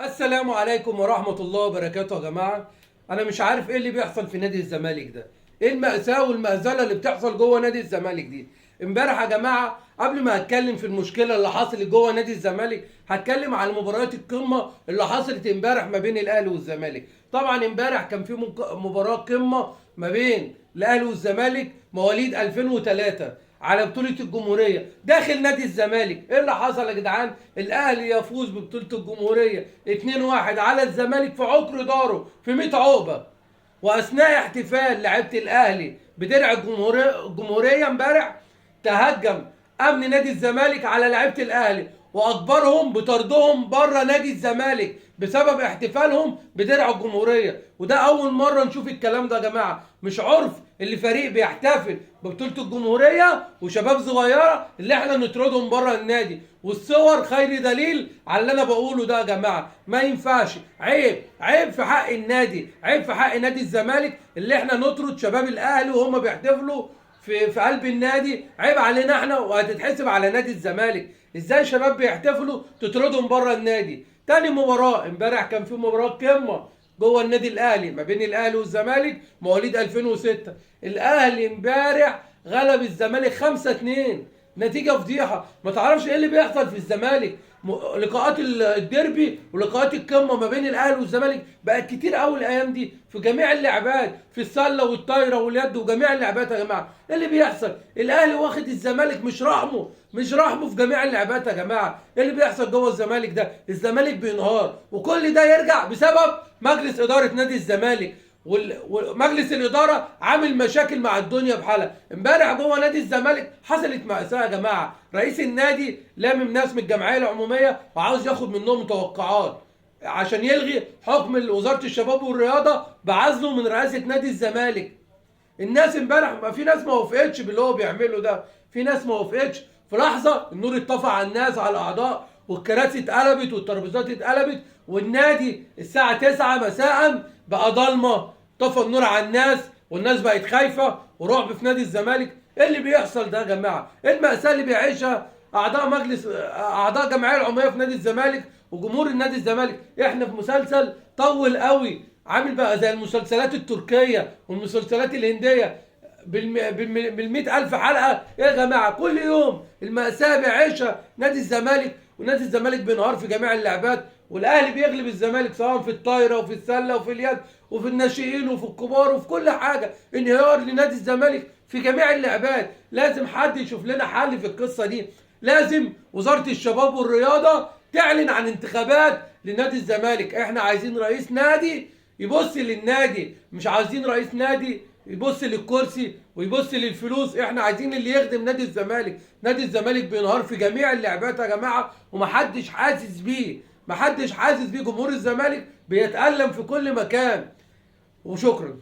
السلام عليكم ورحمة الله وبركاته يا جماعة. أنا مش عارف إيه اللي بيحصل في نادي الزمالك ده، إيه المأساة والمهزلة اللي بتحصل جوه نادي الزمالك دي. امبارح يا جماعة قبل ما هتكلم في المشكلة اللي حصلت جوه نادي الزمالك هتكلم على مباريات القمة اللي حصلت امبارح ما بين الأهلي والزمالك. طبعا امبارح كان في مباراة قمة ما بين الأهلي والزمالك مواليد 2003 على بطولة الجمهورية داخل نادي الزمالك. ايه اللي حصل يا جدعان؟ الاهلي يفوز ببطولة الجمهورية 2-1 على الزمالك في عقر داره في 100 عقبة. واثناء احتفال لعيبة الاهلي بدرع الجمهورية امبارح تهجم امن نادي الزمالك على لعيبة الاهلي واجبرهم بطردهم بره نادي الزمالك بسبب احتفالهم بدرع الجمهوريه. وده اول مره نشوف الكلام ده يا جماعه، مش عرف اللي فريق بيحتفل ببطوله الجمهوريه وشباب صغيره اللي احنا نطردهم بره النادي. والصور خير دليل على اللي انا بقوله ده يا جماعه. ما ينفعش، عيب في حق النادي، عيب في حق نادي الزمالك اللي احنا نطرد شباب الاهلي وهم بيحتفلوا في قلب النادي. عيب علينا احنا وهتتحسب على نادي الزمالك. ازاي شباب بيحتفلوا تطردهم بره النادي؟ تاني مباراه امبارح كان في مباراه قمه جوه النادي الاهلي ما بين الاهلي والزمالك مواليد 2006. الاهلي امبارح غلب الزمالك 5-2، نتيجه فضيحه. ما تعرفش ايه اللي بيحصل في الزمالك. لقاءات الديربي ولقاءات القمه ما بين الاهلي والزمالك بقت كتير قوي الايام دي في جميع اللعبات، في السله والطايره واليد وجميع اللعبات يا جماعه. ايه اللي بيحصل؟ الاهلي واخد الزمالك مش رحمه في جميع اللعبات يا جماعه. ايه اللي بيحصل جوه الزمالك ده؟ الزمالك بينهار وكل ده يرجع بسبب مجلس اداره نادي الزمالك. ومجلس الاداره عامل مشاكل مع الدنيا بحالها. امبارح جوه نادي الزمالك حصلت مأساة يا جماعه. رئيس النادي لامم ناس من الجمعيه العموميه وعاوز ياخد منهم توقعات عشان يلغي حكم وزاره الشباب والرياضه بعزله من رئاسه نادي الزمالك. الناس امبارح ما في ناس ما وافقتش باللي هو بيعمله ده، في ناس ما وافقتش. في لحظه النور اتطفى على الناس على الاعضاء والكراسي اتقلبت والترابيزات اتقلبت والنادي الساعه 9 مساء بقى ضلمه. طفى النور على الناس والناس بقت خايفه ورعب في نادي الزمالك. ايه اللي بيحصل ده يا جماعه؟ ايه المأساة اللي بيعيشها اعضاء جمعيه العموميه في نادي الزمالك وجمهور النادي الزمالك؟ احنا في مسلسل طول قوي عامل بقى زي المسلسلات التركيه والمسلسلات الهنديه بالمئة ألف حلقة. يا جماعة كل يوم المأساة بيعيشها نادي الزمالك، ونادي الزمالك بينهار في جميع اللعبات، والأهلي بيغلب الزمالك سواء في الطايرة وفي السلة وفي اليد وفي الناشئين وفي الكبار وفي كل حاجة. انهيار لنادي الزمالك في جميع اللعبات. لازم حد يشوف لنا حل في القصة دي. لازم وزارة الشباب والرياضة تعلن عن انتخابات لنادي الزمالك. احنا عايزين رئيس نادي يبص للنادي، مش عايزين رئيس نادي يبص للكرسي ويبص للفلوس. احنا عايزين اللي يخدم نادي الزمالك. نادي الزمالك بينهار في جميع اللعبات يا جماعه ومحدش حاسس بيه، محدش حاسس بيه. جمهور الزمالك بيتألم في كل مكان. وشكرا.